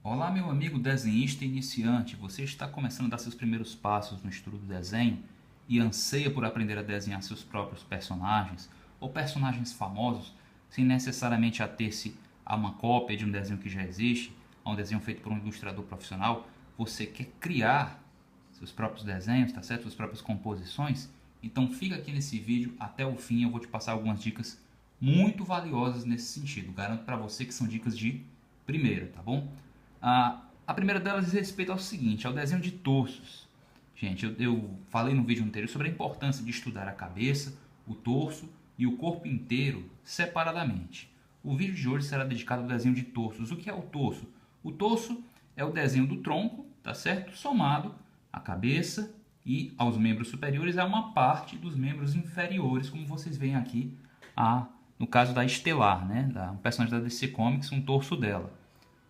Olá, meu amigo desenhista iniciante. Você está começando a dar seus primeiros passos no estudo do desenho e anseia por aprender a desenhar seus próprios personagens ou personagens famosos sem necessariamente ater-se a uma cópia de um desenho que já existe, a um desenho feito por um ilustrador profissional. Você quer criar seus próprios desenhos, tá certo? Suas próprias composições? Então fica aqui nesse vídeo até o fim. Eu vou te passar algumas dicas muito valiosas nesse sentido. Garanto para você que são dicas de primeira, tá bom? A primeira delas diz respeito ao seguinte, ao desenho de torsos. Gente, eu falei no vídeo anterior sobre a importância de estudar a cabeça, o torso e o corpo inteiro separadamente. O vídeo de hoje será dedicado ao desenho de torsos. O que é o torso? O torso é o desenho do tronco, tá certo? Somado à cabeça e aos membros superiores, é uma parte dos membros inferiores, como vocês veem aqui, no caso da Estelar, né? Um personagem da DC Comics, um torso dela,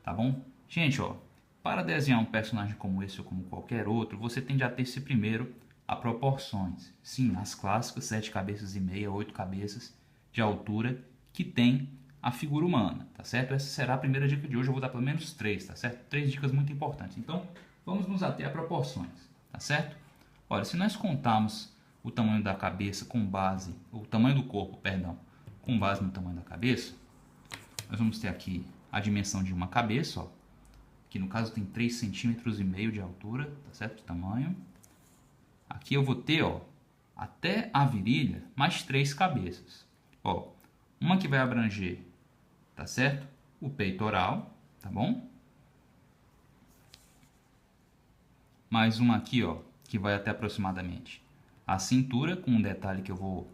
tá bom? Gente, ó, para desenhar um personagem como esse ou como qualquer outro, você tende a ter-se primeiro a proporções. Sim, as clássicas 7 cabeças e meia, 8 cabeças de altura que tem a figura humana, tá certo? Essa será a primeira dica de hoje, eu vou dar pelo menos 3, tá certo? 3 dicas muito importantes. Então, vamos nos ater a proporções, tá certo? Olha, se nós contarmos o tamanho da cabeça com base, o tamanho do corpo, perdão, com base no tamanho da cabeça, nós vamos ter aqui a dimensão de uma cabeça, ó, que no caso tem 3,5 cm de altura, tá certo? De tamanho. Aqui eu vou ter, ó, até a virilha, mais 3 cabeças. Ó, uma que vai abranger, tá certo? O peitoral, tá bom? Mais uma aqui, ó, que vai até aproximadamente a cintura, com um detalhe que eu vou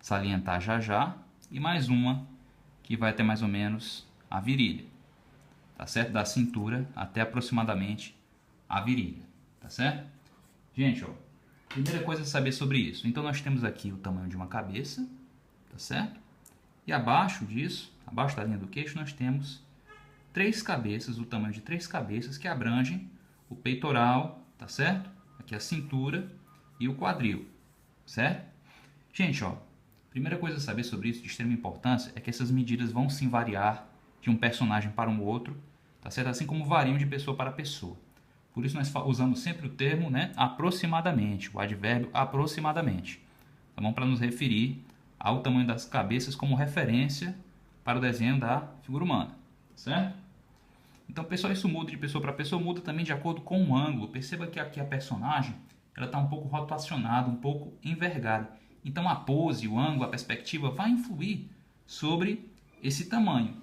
salientar já já. E mais uma que vai até mais ou menos a virilha. Tá certo? Da cintura até aproximadamente a virilha, tá certo? Gente, ó, primeira coisa a saber sobre isso. Então nós temos aqui o tamanho de uma cabeça, tá certo? E abaixo disso, abaixo da linha do queixo, nós temos 3 cabeças, o tamanho de 3 cabeças que abrangem o peitoral, tá certo? Aqui a cintura e o quadril, certo? Gente, ó, primeira coisa a saber sobre isso de extrema importância é que essas medidas vão sim variar de um personagem para um outro, tá certo? Assim como variam de pessoa para pessoa. Por isso nós usamos sempre o termo, né, aproximadamente, o advérbio aproximadamente, tá bom? Para nos referir ao tamanho das cabeças como referência para o desenho da figura humana, certo? Então, pessoal, isso muda de pessoa para pessoa, muda também de acordo com o ângulo. Perceba que aqui a personagem ela está um pouco rotacionada, um pouco envergada. Então, a pose, o ângulo, a perspectiva vai influir sobre esse tamanho.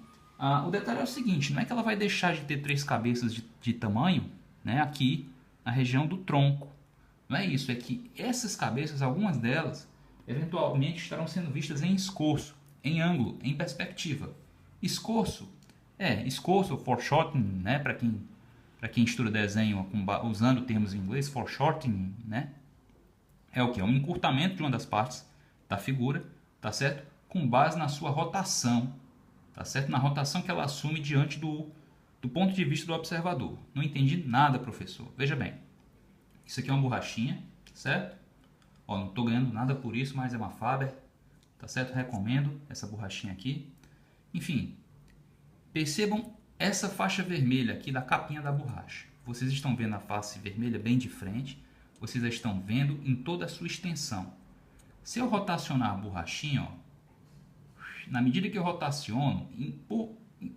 O detalhe é o seguinte, não é que ela vai deixar de ter 3 cabeças de tamanho, né, aqui na região do tronco. Não é isso, é que essas cabeças, algumas delas, eventualmente estarão sendo vistas em escorço, em ângulo, em perspectiva. Escorço, foreshortening, né, para quem estuda desenho usando termos em inglês, foreshortening, né, é o que? É um encurtamento de uma das partes da figura, tá certo? Com base na sua rotação, tá certo? Na rotação que ela assume diante do ponto de vista do observador. Não entendi nada, professor. Veja bem, isso aqui é uma borrachinha, certo? Ó, não estou ganhando nada por isso, mas é uma Faber, tá certo? Recomendo essa borrachinha aqui. Enfim, percebam essa faixa vermelha aqui da capinha da borracha. Vocês estão vendo a face vermelha bem de frente, vocês a estão vendo em toda a sua extensão. Se eu rotacionar a borrachinha, ó, na medida que eu rotaciono,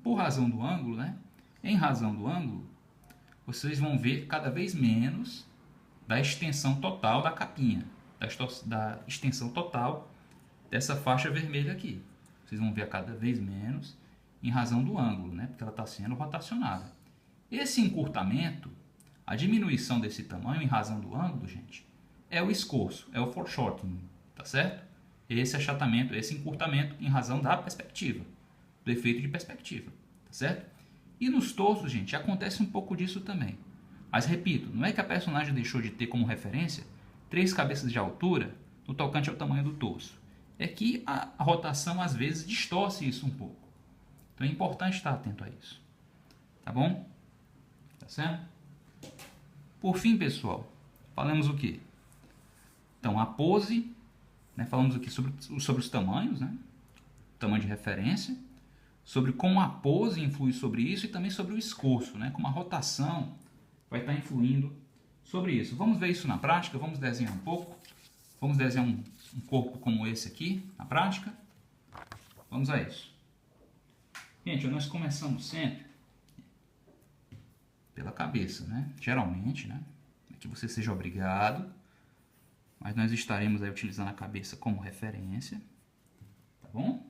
por razão do ângulo, né? Em razão do ângulo, vocês vão ver cada vez menos da extensão total da capinha, da extensão total dessa faixa vermelha aqui. Vocês vão ver cada vez menos em razão do ângulo, né? Porque ela está sendo rotacionada. Esse encurtamento, a diminuição desse tamanho em razão do ângulo, gente, é o escorço, é o foreshortening, tá certo? Esse achatamento, esse encurtamento em razão da perspectiva, do efeito de perspectiva, tá certo? E nos torsos, gente, acontece um pouco disso também. Mas repito, não é que a personagem deixou de ter como referência 3 cabeças de altura no tocante ao tamanho do torso. É que a rotação às vezes distorce isso um pouco. Então é importante estar atento a isso. Tá bom? Tá certo? Por fim, pessoal, falamos o quê? Então, a pose, né, falamos aqui sobre os tamanhos, né? Tamanho de referência. sobre como a pose influi sobre isso e também sobre o esforço, né? Como a rotação vai estar influindo sobre isso. Vamos ver isso na prática, vamos desenhar um pouco. Vamos desenhar um corpo como esse aqui, na prática. Vamos a isso. Gente, nós começamos sempre pela cabeça, né? Geralmente, né? É que você seja obrigado, mas nós estaremos aí utilizando a cabeça como referência, tá bom?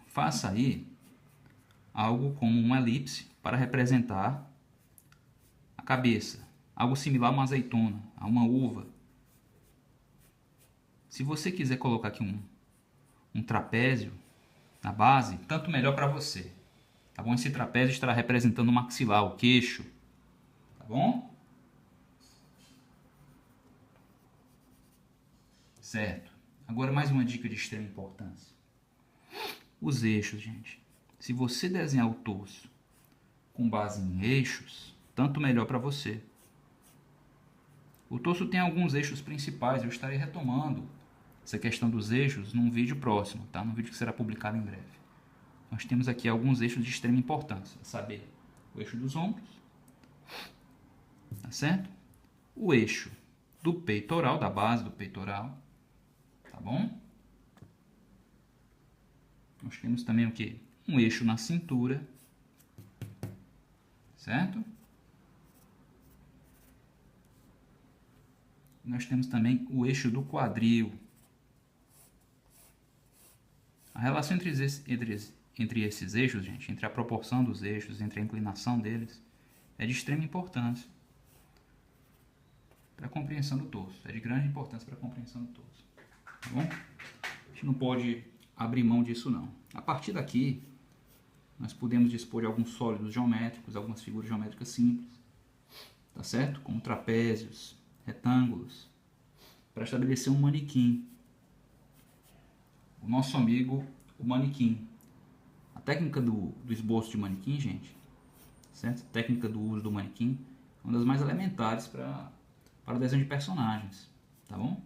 Faça aí algo como uma elipse para representar a cabeça, algo similar a uma azeitona, a uma uva. Se você quiser colocar aqui um trapézio na base, tanto melhor para você. Tá bom? Esse trapézio estará representando o maxilar, o queixo. Tá bom? Certo. Agora mais uma dica de extrema importância. Os eixos, gente. Se você desenhar o torso com base em eixos, tanto melhor para você. O torso tem alguns eixos principais, eu estarei retomando essa questão dos eixos num vídeo próximo, tá? Num vídeo que será publicado em breve. Nós temos aqui alguns eixos de extrema importância, saber o eixo dos ombros, tá certo? O eixo do peitoral, da base do peitoral, tá bom? Nós temos também o que? Um eixo na cintura, certo? Nós temos também o eixo do quadril. A relação entre esses eixos, gente, entre a proporção dos eixos, entre a inclinação deles, é de extrema importância para a compreensão do torso. É de grande importância para a compreensão do torso. Tá bom? A gente não pode abrir mão disso, não. A partir daqui, nós podemos dispor de alguns sólidos geométricos, algumas figuras geométricas simples, tá certo? Como trapézios, retângulos, para estabelecer um manequim. O nosso amigo, o manequim. A técnica do esboço de manequim, gente, certo? A técnica do uso do manequim é uma das mais elementares para o desenho de personagens, tá bom?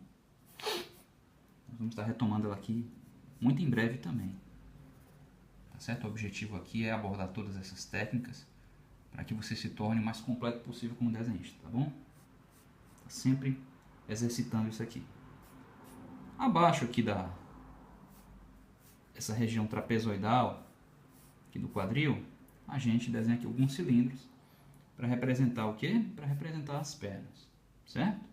Nós vamos estar retomando ela aqui muito em breve também, tá certo? O objetivo aqui é abordar todas essas técnicas para que você se torne o mais completo possível como desenhista, tá bom? Tá sempre exercitando isso aqui. Abaixo aqui essa região trapezoidal aqui do quadril, a gente desenha aqui alguns cilindros para representar o quê? Para representar as pernas, certo?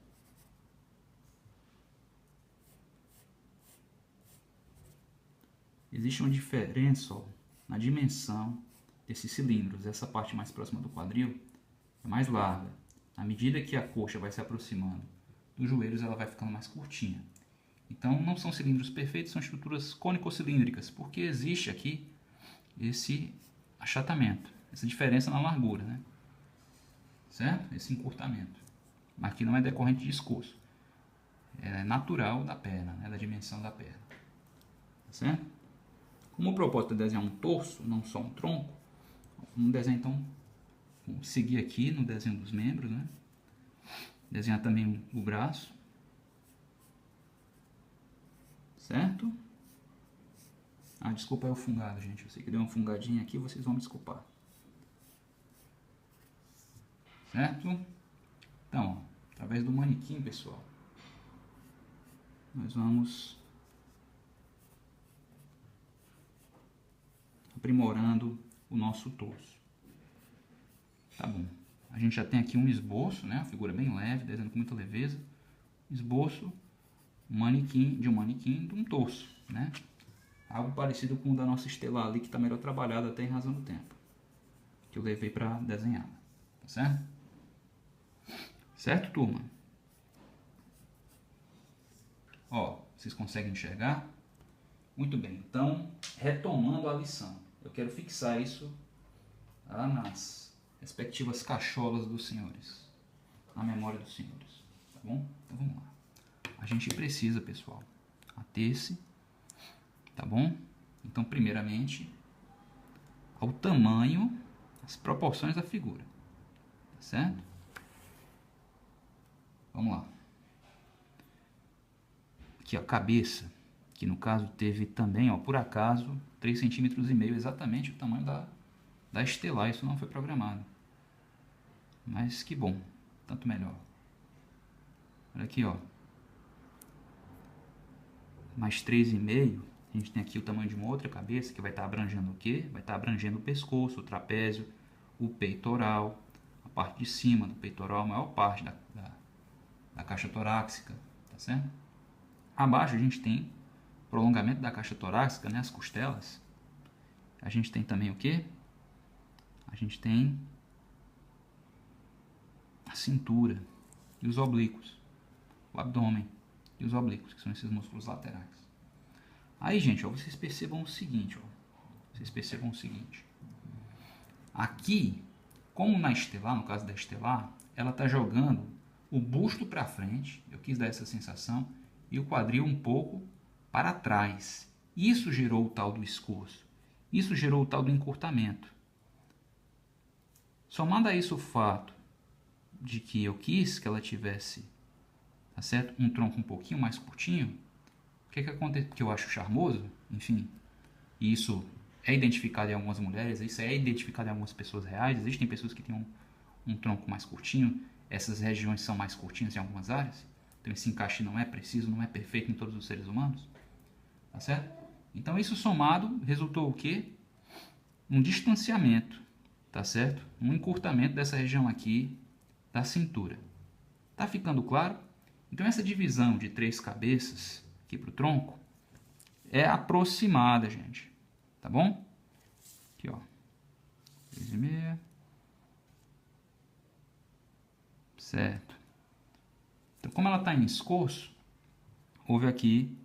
Existe uma diferença, ó, na dimensão desses cilindros. Essa parte mais próxima do quadril é mais larga. À medida que a coxa vai se aproximando dos joelhos, ela vai ficando mais curtinha. Então, não são cilindros perfeitos, são estruturas cônico-cilíndricas, porque existe aqui esse achatamento, essa diferença na largura, né? Certo? Esse encurtamento. Mas aqui não é decorrente de esforço. É natural da perna, né? Da dimensão da perna. Tá certo? Como o propósito é desenhar um torso, não só um tronco, vamos desenhar então, vamos seguir aqui no desenho dos membros, né? Desenhar também o braço. Certo? Ah, desculpa, é o fungado, gente. Eu sei que deu uma fungadinha aqui, vocês vão me desculpar. Certo? Então, ó, através do manequim, pessoal, nós vamos aprimorando o nosso torso. Tá bom. A gente já tem aqui um esboço, né? Uma figura bem leve, desenhando com muita leveza. Esboço de um manequim de um torso, né? Algo parecido com o da nossa estelar ali, que está melhor trabalhado até em razão do tempo que eu levei para desenhar, tá certo? Certo, turma? Ó, vocês conseguem enxergar? Muito bem, então, retomando a lição, eu quero fixar isso lá nas respectivas cacholas dos senhores, na memória dos senhores, tá bom? Então vamos lá. A gente precisa, pessoal, ater-se, tá bom? Então, primeiramente, ao tamanho, as proporções da figura, tá certo? Vamos lá. Aqui, a cabeça, que no caso teve também, ó, por acaso, 3,5 cm, exatamente o tamanho da estelar. Isso não foi programado. Mas que bom, tanto melhor. Olha aqui, ó. Mais 3,5. A gente tem aqui o tamanho de uma outra cabeça que vai estar abrangendo o quê? Vai estar abrangendo o pescoço, o trapézio, o peitoral, a parte de cima do peitoral, a maior parte da caixa torácica, tá certo? Abaixo a gente tem prolongamento da caixa torácica, né, as costelas. A gente tem também o quê? A gente tem a cintura e os oblíquos, o abdômen e os oblíquos, que são esses músculos laterais. Aí, gente, ó, vocês percebam o seguinte, aqui, como na estelar, no caso da estelar, ela está jogando o busto para frente, eu quis dar essa sensação, e o quadril um pouco para trás. Isso gerou o tal do escorço. Isso gerou o tal do encurtamento. Somando a isso o fato de que eu quis que ela tivesse, tá certo? Um tronco um pouquinho mais curtinho, o que acontece? Que eu acho charmoso, enfim, e isso é identificado em algumas mulheres, isso é identificado em algumas pessoas reais. Existem pessoas que têm um tronco mais curtinho, essas regiões são mais curtinhas em algumas áreas, então esse encaixe não é preciso, não é perfeito em todos os seres humanos, tá certo? Então isso somado resultou o quê? Um distanciamento, tá certo? Um encurtamento dessa região aqui da cintura. Tá ficando claro? Então essa divisão de 3 cabeças aqui para o tronco é aproximada, gente. Tá bom? Aqui, ó. 3,5. Certo. Então, como ela está em escorço, houve aqui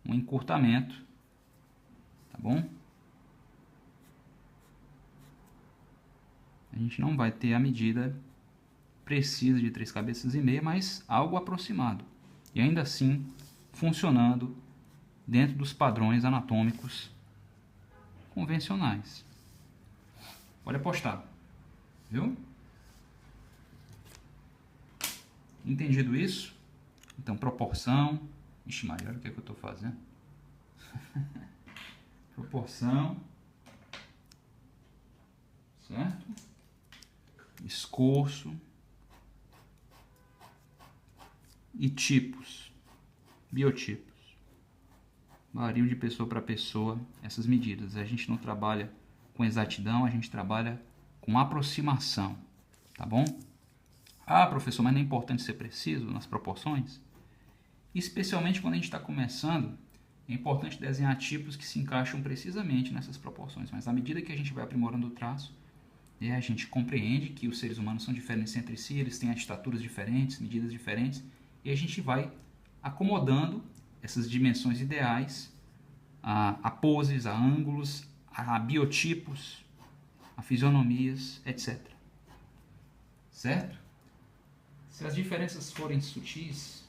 um encurtamento. Tá bom? A gente não vai ter a medida precisa de 3,5 cabeças, mas algo aproximado. E ainda assim, funcionando dentro dos padrões anatômicos convencionais. Pode apostar. Viu? Entendido isso? Então, proporção. Ixi, Maria, olha o que é que eu estou fazendo. Proporção. Certo? Escorço. E tipos. Biotipos. Variam de pessoa para pessoa essas medidas. A gente não trabalha com exatidão, a gente trabalha com aproximação. Tá bom? Ah, professor, mas não é importante ser preciso nas proporções? Especialmente quando a gente está começando, é importante desenhar tipos que se encaixam precisamente nessas proporções. Mas à medida que a gente vai aprimorando o traço, a gente compreende que os seres humanos são diferentes entre si, eles têm estaturas diferentes, medidas diferentes, e a gente vai acomodando essas dimensões ideais a poses, a ângulos, a biotipos, a fisionomias, etc. Certo? Se as diferenças forem sutis,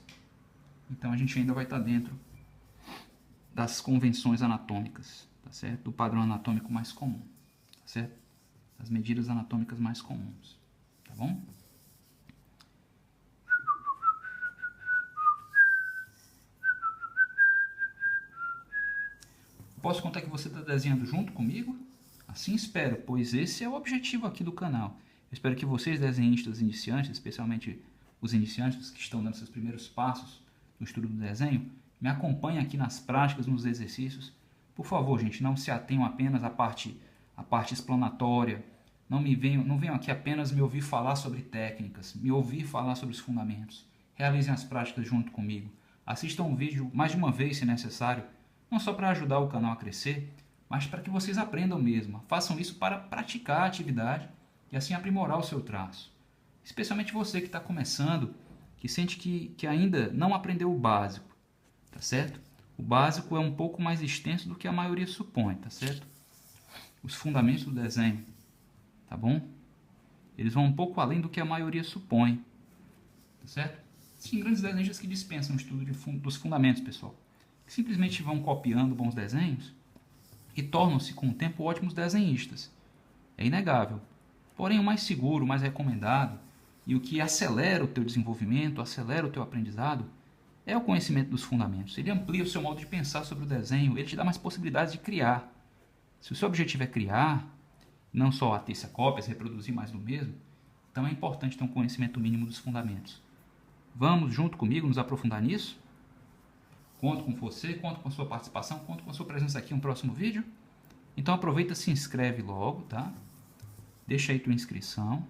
então a gente ainda vai estar dentro das convenções anatômicas, tá certo? Do padrão anatômico mais comum, tá certo? Das medidas anatômicas mais comuns, tá bom? Posso contar que você está desenhando junto comigo? Assim espero, pois esse é o objetivo aqui do canal. Eu espero que vocês, desenhistas iniciantes, especialmente os iniciantes que estão dando seus primeiros passos no estudo do desenho, me acompanhem aqui nas práticas, nos exercícios. Por favor, gente, não se atenham apenas à parte explanatória. Não venham aqui apenas me ouvir falar sobre técnicas, me ouvir falar sobre os fundamentos. Realizem as práticas junto comigo. Assistam o vídeo mais de uma vez, se necessário, não só para ajudar o canal a crescer, mas para que vocês aprendam mesmo. Façam isso para praticar a atividade e assim aprimorar o seu traço. Especialmente você que está começando, que sente que ainda não aprendeu o básico, tá certo? O básico é um pouco mais extenso do que a maioria supõe, tá certo? Os fundamentos do desenho, tá bom? Eles vão um pouco além do que a maioria supõe, tá certo? Tem grandes desenhistas que dispensam o estudo dos fundamentos, pessoal. Simplesmente vão copiando bons desenhos e tornam-se com o tempo ótimos desenhistas. É inegável. Porém, o mais seguro, o mais recomendado e o que acelera o teu desenvolvimento, acelera o teu aprendizado, é o conhecimento dos fundamentos. Ele amplia o seu modo de pensar sobre o desenho, ele te dá mais possibilidades de criar. Se o seu objetivo é criar, não só a terça cópias, reproduzir mais do mesmo, então é importante ter um conhecimento mínimo dos fundamentos. Vamos junto comigo nos aprofundar nisso? Conto com você, conto com a sua participação, conto com a sua presença aqui no próximo vídeo. Então aproveita e se inscreve logo, tá? Deixa aí tua inscrição,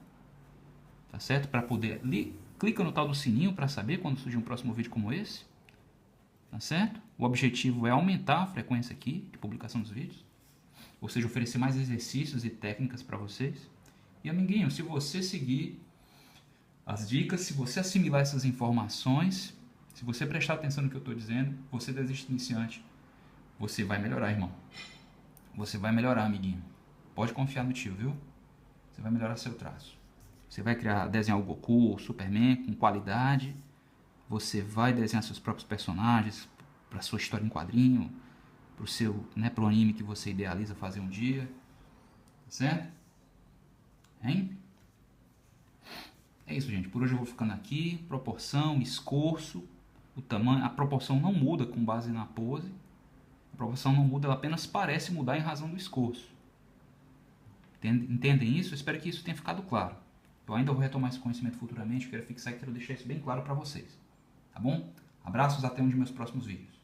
tá certo? Para poder... Clica no tal do sininho para saber quando surgir um próximo vídeo como esse, tá certo? O objetivo é aumentar a frequência aqui de publicação dos vídeos, ou seja, oferecer mais exercícios e técnicas para vocês. E amiguinho, se você seguir as dicas, se você assimilar essas informações, se você prestar atenção no que eu estou dizendo, você desiste iniciante, você vai melhorar, irmão. Você vai melhorar, amiguinho. Pode confiar no tio, viu? Você vai melhorar seu traço. Você vai desenhar o Goku, o Superman com qualidade. Você vai desenhar seus próprios personagens para sua história em quadrinho, para o seu, né, pro anime que você idealiza fazer um dia, certo? Hein? É isso, gente. Por hoje eu vou ficando aqui. Proporção, escorço, o tamanho. A proporção não muda com base na pose. A proporção não muda, ela apenas parece mudar em razão do escorço. Entendem isso? Eu espero que isso tenha ficado claro. Eu ainda vou retomar esse conhecimento futuramente. Quero fixar e quero deixar isso bem claro para vocês. Tá bom? Abraços, até um de meus próximos vídeos.